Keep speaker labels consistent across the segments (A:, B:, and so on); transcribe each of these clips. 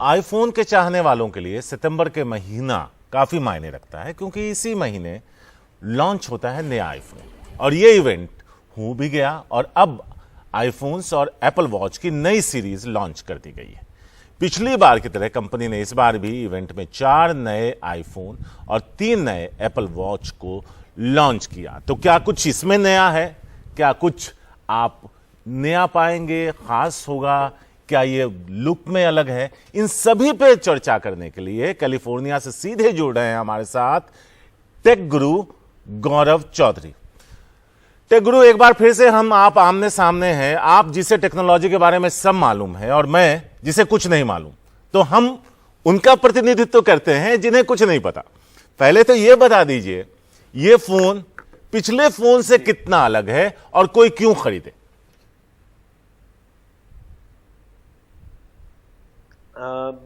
A: IPhone के चाहने वालों के लिए सितंबर के महीना काफी मायने रखता है, क्योंकि इसी महीने लॉन्च होता है नया आईफोन और ये इवेंट हो भी गया और अब आईफोन्स और एप्पल वॉच की नई सीरीज लॉन्च कर दी गई है। पिछली बार की तरह कंपनी ने इस बार भी इवेंट में 4 नए आईफोन और 3 नए एप्पल वॉच को लॉन्च किया। तो क्या कुछ इसमें नया है, क्या कुछ आप नया पाएंगे, खास होगा, क्या ये लुक में अलग है, इन सभी पे चर्चा करने के लिए कैलिफोर्निया से सीधे जुड़ रहे हैं हमारे साथ टेक गुरु गौरव चौधरी। टेक गुरु, एक बार फिर से हम आप आमने सामने हैं, आप जिसे टेक्नोलॉजी के बारे में सब मालूम है और मैं जिसे कुछ नहीं मालूम, तो हम उनका प्रतिनिधित्व करते हैं जिन्हें कुछ नहीं पता। पहले तो यह बता दीजिए, यह फोन पिछले फोन से कितना अलग है और कोई क्यों खरीदे?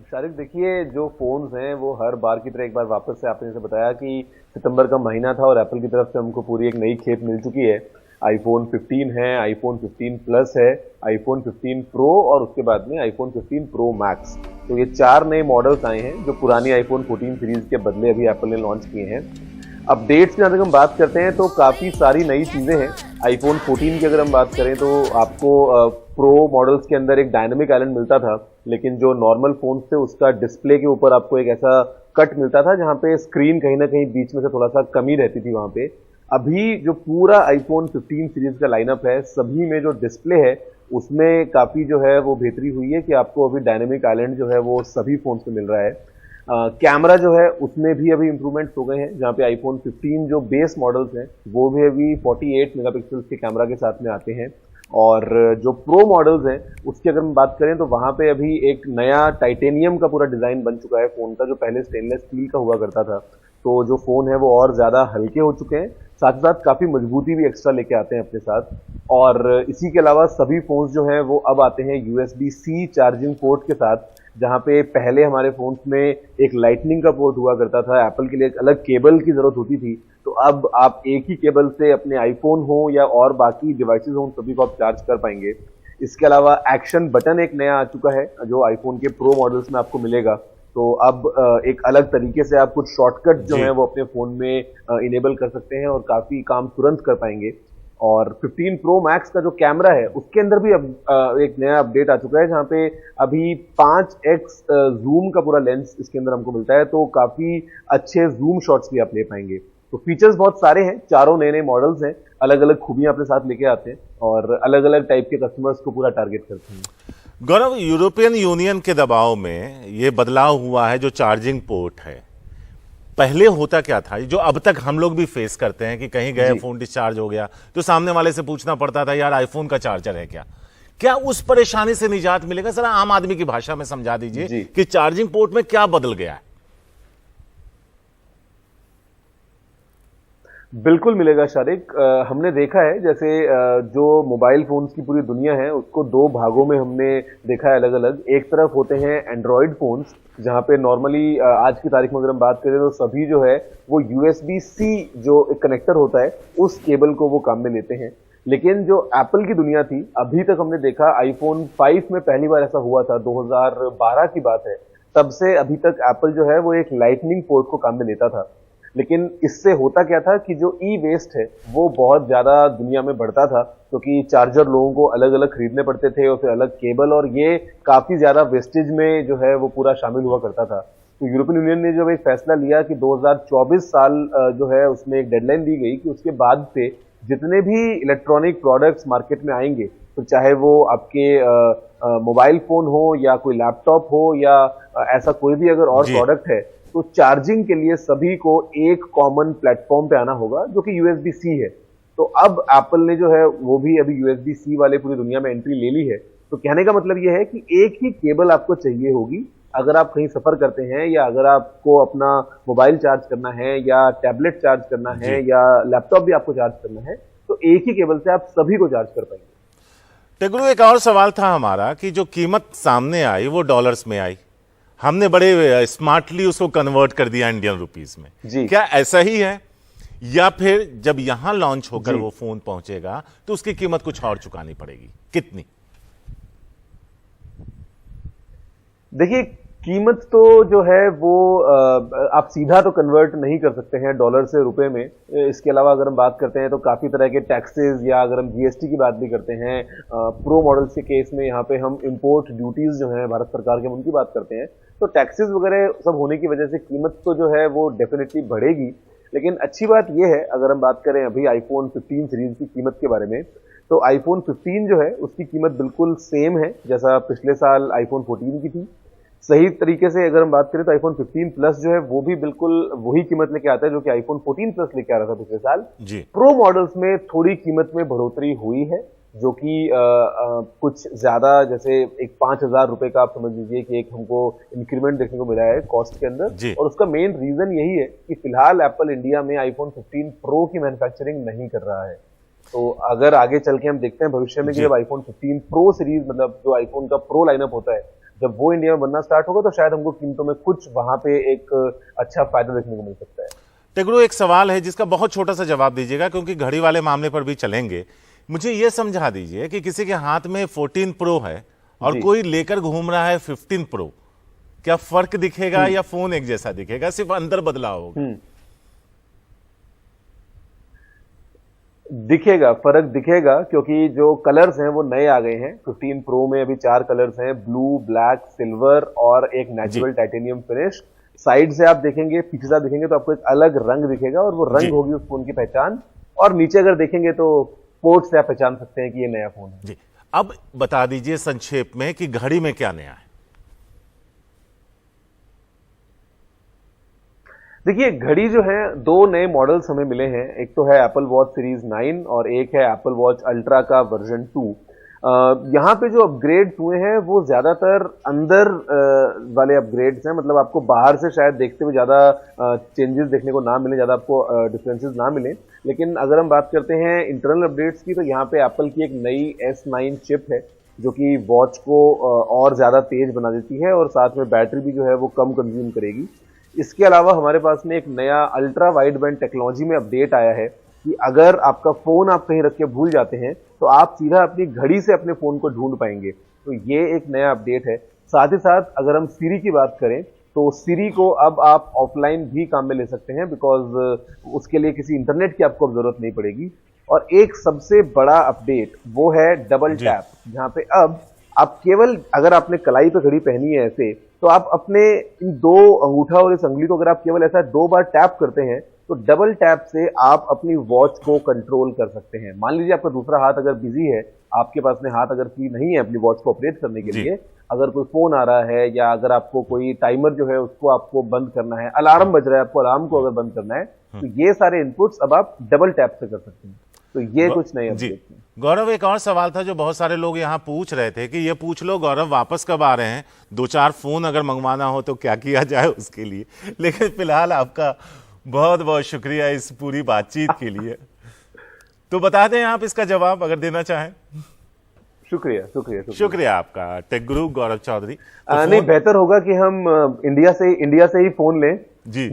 B: शारिक, देखिए, जो फोन्स हैं वो हर बार की तरह एक बार वापस से आपने जैसे बताया कि सितंबर का महीना था और एप्पल की तरफ से हमको पूरी एक नई खेप मिल चुकी है। आईफोन 15 है, आईफोन 15 प्लस है, आईफोन 15 प्रो और उसके बाद में आईफोन 15 प्रो मैक्स। तो ये 4 नए मॉडल्स आए हैं जो पुरानी आईफोन 14 सीरीज के बदले अभी एप्पल ने लॉन्च किए हैं। अपडेट्स में अगर हम बात करते हैं तो काफ़ी सारी नई चीज़ें हैं। आईफोन 14 की अगर हम बात करें तो आपको प्रो मॉडल्स के अंदर एक डायनामिक आइलैंड मिलता था, लेकिन जो नॉर्मल फोन थे उसका डिस्प्ले के ऊपर आपको एक ऐसा कट मिलता था जहां पे स्क्रीन कहीं ना कहीं बीच में से थोड़ा सा कमी रहती थी वहां पे। अभी जो पूरा आईफोन 15 सीरीज का लाइनअप है, सभी में जो डिस्प्ले है उसमें काफ़ी जो है वो बेहतरी हुई है कि आपको अभी डायनामिक आइलैंड जो है वो सभी फोन में मिल रहा है। कैमरा जो है उसमें भी अभी इंप्रूवमेंट्स हो गए हैं, जहाँ पे आईफोन 15 जो बेस मॉडल्स हैं वो भी अभी 48 मेगापिक्सल के कैमरा के साथ में आते हैं। और जो प्रो मॉडल्स हैं उसकी अगर हम बात करें तो वहाँ पे अभी एक नया टाइटेनियम का पूरा डिज़ाइन बन चुका है फ़ोन का, जो पहले स्टेनलेस स्टील का हुआ करता था। तो जो फ़ोन है वो और ज़्यादा हल्के हो चुके हैं, साथ ही साथ काफ़ी मजबूती भी एक्स्ट्रा लेके आते हैं अपने साथ। और इसी के अलावा सभी फ़ोन्स जो हैं वो अब आते हैं USB-C चार्जिंग पोर्ट के साथ, जहाँ पे पहले हमारे फोन्स में एक लाइटनिंग का पोर्ट हुआ करता था, एप्पल के लिए एक अलग केबल की जरूरत होती थी। तो अब आप एक ही केबल से अपने आईफोन हो या और बाकी डिवाइसेस हो सभी को आप चार्ज कर पाएंगे। इसके अलावा एक्शन बटन एक नया आ चुका है जो आईफोन के प्रो मॉडल्स में आपको मिलेगा। तो अब एक अलग तरीके से आप कुछ शॉर्टकट जो है वो अपने फोन में इनेबल कर सकते हैं और काफी काम तुरंत कर पाएंगे। और 15 प्रो मैक्स का जो कैमरा है उसके अंदर भी अब एक नया अपडेट आ चुका है, जहाँ पे अभी 5x जूम का पूरा लेंस इसके अंदर हमको मिलता है। तो काफी अच्छे जूम शॉट्स भी आप ले पाएंगे। तो फीचर्स बहुत सारे हैं, चारों नए नए मॉडल्स हैं, अलग अलग खूबियां अपने साथ लेके आते हैं और अलग अलग टाइप के कस्टमर्स को पूरा टारगेट करते हैं।
A: गौरव, यूरोपियन यूनियन के दबाव में ये बदलाव हुआ है जो चार्जिंग पोर्ट है। पहले होता क्या था, जो अब तक हम लोग भी फेस करते हैं कि कहीं गए फोन डिस्चार्ज हो गया तो सामने वाले से पूछना पड़ता था यार आईफोन का चार्जर है क्या? क्या उस परेशानी से निजात मिलेगा? जरा आम आदमी की भाषा में समझा दीजिए कि चार्जिंग पोर्ट में क्या बदल गया है।
B: बिल्कुल मिलेगा शारिक। हमने देखा है जैसे जो मोबाइल फोन्स की पूरी दुनिया है उसको 2 भागों में हमने देखा है अलग अलग। एक तरफ होते हैं एंड्रॉयड फोन्स, जहाँ पे नॉर्मली आज की तारीख में अगर हम बात करें तो सभी जो है वो USB-C जो एक कनेक्टर होता है उस केबल को वो काम में लेते हैं। लेकिन जो एप्पल की दुनिया थी, अभी तक हमने देखा आईफोन 5 में पहली बार ऐसा हुआ था, 2012 की बात है, तब से अभी तक एप्पल जो है वो एक लाइटनिंग पोर्ट को काम में लेता था। लेकिन इससे होता क्या था कि जो ई वेस्ट है वो बहुत ज्यादा दुनिया में बढ़ता था, क्योंकि चार्जर लोगों को अलग अलग खरीदने पड़ते थे और फिर अलग केबल, और ये काफी ज्यादा वेस्टेज में जो है वो पूरा शामिल हुआ करता था। तो यूरोपियन यूनियन ने जब एक फैसला लिया कि 2024 साल जो है उसमें एक डेडलाइन दी गई कि उसके बाद से जितने भी इलेक्ट्रॉनिक प्रोडक्ट्स मार्केट में आएंगे, तो चाहे वो आपके मोबाइल फोन हो या कोई लैपटॉप हो या ऐसा कोई भी अगर और प्रोडक्ट है, तो चार्जिंग के लिए सभी को एक कॉमन प्लेटफॉर्म पे आना होगा जो कि USB-C है। तो अब एप्पल ने जो है वो भी अभी USB-C वाले पूरी दुनिया में एंट्री ले ली है। तो कहने का मतलब ये है कि एक ही केबल आपको चाहिए होगी अगर आप कहीं सफर करते हैं, या अगर आपको अपना मोबाइल चार्ज करना है या टैबलेट चार्ज करना है या लैपटॉप भी आपको चार्ज करना है, तो एक ही केबल से आप सभी को चार्ज कर पाएंगे।
A: टेक गुरु, एक और सवाल था हमारा कि जो कीमत सामने आई वो डॉलर्स में आई, हमने बड़े स्मार्टली उसको कन्वर्ट कर दिया इंडियन रुपीस में। क्या ऐसा ही है या फिर जब यहां लॉन्च होकर वो फोन पहुंचेगा तो उसकी कीमत कुछ और चुकानी पड़ेगी? कितनी?
B: देखिए, कीमत तो जो है वो आप सीधा तो कन्वर्ट नहीं कर सकते हैं डॉलर से रुपए में। इसके अलावा अगर हम बात करते हैं तो काफी तरह के टैक्सेस, या अगर हम जीएसटी की बात भी करते हैं, प्रो मॉडल्स के केस में यहाँ पे हम इंपोर्ट ड्यूटीज जो हैं भारत सरकार के, उनकी बात करते हैं, तो टैक्सेस वगैरह सब होने की वजह से कीमत तो जो है वो डेफिनेटली बढ़ेगी। लेकिन अच्छी बात यह है, अगर हम बात करें अभी आईफोन 15 सीरीज की कीमत के बारे में, तो आईफोन 15 जो है उसकी कीमत बिल्कुल सेम है जैसा पिछले साल आईफोन 14 की थी। सही तरीके से अगर हम बात करें तो आईफोन 15 प्लस जो है वो भी बिल्कुल वही कीमत लेके आता है जो कि आईफोन 14 प्लस लेके आ रहा था पिछले साल
A: जी।
B: प्रो मॉडल्स में थोड़ी कीमत में बढ़ोतरी हुई है, जो कि कुछ ज्यादा, जैसे एक 5,000 रुपए का आप समझ लीजिए कि एक हमको इंक्रीमेंट देखने को मिला है कॉस्ट के अंदर। और उसका मेन रीजन यही है कि फिलहाल एप्पल इंडिया में आईफोन 15 प्रो की मैन्युफैक्चरिंग नहीं कर रहा है। तो अगर आगे चल के हम देखते हैं भविष्य में कि जब आईफोन 15 प्रो सीरीज, मतलब जो आईफोन का प्रो लाइनअप होता है, जब वो इंडिया में बनना स्टार्ट होगा तो शायद हमको कीमतों में कुछ वहां पे एक अच्छा फायदा देखने को मिल सकता है।
A: टेगुरु, एक सवाल है जिसका बहुत छोटा सा जवाब दीजिएगा क्योंकि घड़ी वाले मामले पर भी चलेंगे। मुझे यह समझा दीजिए कि किसी के हाथ में 14 प्रो है और कोई लेकर घूम रहा है 15 प्रो, क्या फर्क दिखेगा या फोन एक जैसा दिखेगा, सिर्फ अंदर बदलाव होगा?
B: दिखेगा, फर्क दिखेगा, क्योंकि जो कलर्स हैं वो नए आ गए हैं। 15 प्रो में अभी 4 कलर्स हैं, ब्लू, ब्लैक, सिल्वर और एक नेचुरल टाइटेनियम फिनिश। साइड से आप देखेंगे, पीछे से आप देखेंगे तो आपको एक अलग रंग दिखेगा और वो रंग होगी उस फोन की पहचान। और नीचे अगर देखेंगे तो पोर्ट से आप पहचान सकते हैं कि ये नया फोन है
A: जी। अब बता दीजिए संक्षेप में कि घड़ी में क्या नया है।
B: देखिए, घड़ी जो है, 2 नए मॉडल्स हमें मिले हैं। एक तो है एप्पल वॉच सीरीज 9 और एक है एप्पल वॉच अल्ट्रा का वर्जन 2। यहाँ पे जो अपग्रेड्स हुए हैं वो ज्यादातर अंदर वाले अपग्रेड्स हैं, मतलब आपको बाहर से शायद देखते हुए ज्यादा चेंजेस देखने को ना मिले, ज्यादा आपको डिफरेंसेस ना मिले। लेकिन अगर हम बात करते हैं इंटरनल अपडेट्स की, तो यहाँ पे एप्पल की एक नई S9 चिप है जो कि वॉच को और ज्यादा तेज बना देती है और साथ में बैटरी भी जो है वो कम कंज्यूम करेगी। इसके अलावा हमारे पास में एक नया अल्ट्रा वाइड बैंड टेक्नोलॉजी में अपडेट आया है कि अगर आपका फोन आप कहीं रख के भूल जाते हैं तो आप सीधा अपनी घड़ी से अपने फोन को ढूंढ पाएंगे। तो ये एक नया अपडेट है। साथ ही साथ अगर हम सीरी की बात करें तो सीरी को अब आप ऑफलाइन भी काम में ले सकते हैं, बिकॉज उसके लिए किसी इंटरनेट की आपको जरूरत नहीं पड़ेगी। और एक सबसे बड़ा अपडेट वो है डबल टैप, जहां पे अब आप केवल, अगर आपने कलाई पे घड़ी पहनी है ऐसे, तो आप अपने इन 2 अंगूठा और इस अंगुली को अगर आप केवल ऐसा 2 बार टैप करते हैं तो डबल टैप से आप अपनी वॉच को कंट्रोल कर सकते हैं। मान लीजिए आपका दूसरा हाथ अगर बिजी है, आपके पास में हाथ अगर फ्री नहीं है अपनी वॉच को ऑपरेट करने के लिए, अगर कोई फोन आ रहा है या अगर आपको कोई टाइमर जो है उसको आपको बंद करना है, अलार्म बज रहा है, आपको अलार्म को अगर बंद करना है, तो ये सारे इनपुट्स अब आप डबल टैप से कर सकते हैं। तो ये कुछ नए अपडेट्स हैं।
A: गौरव, एक और सवाल था जो बहुत सारे लोग यहाँ पूछ रहे थे कि ये पूछ लो गौरव वापस कब आ रहे हैं, 2-4 फोन अगर मंगवाना हो तो क्या किया जाए उसके लिए। लेकिन फिलहाल आपका बहुत बहुत शुक्रिया इस पूरी बातचीत के लिए। तो बता दें आप इसका जवाब अगर देना चाहें। शुक्रिया आपका, टेक गुरु गौरव चौधरी।
B: नहीं, बेहतर होगा कि हम इंडिया से ही फोन लें। जी,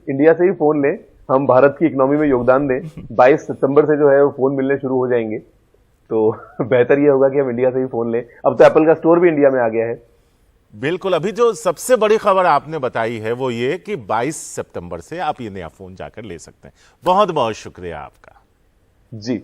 B: इंडिया से ही फोन लें, हम भारत की इकोनॉमी में योगदान दें। 22 सितंबर से जो है वो फोन मिलने शुरू हो जाएंगे, तो बेहतर ये होगा कि हम इंडिया से ही फोन लें। अब तो एप्पल का स्टोर भी इंडिया में आ गया है।
A: बिल्कुल, अभी जो सबसे बड़ी खबर आपने बताई है वो ये कि 22 सितंबर से आप ये नया फोन जाकर ले सकते हैं। बहुत बहुत शुक्रिया आपका।
B: जी।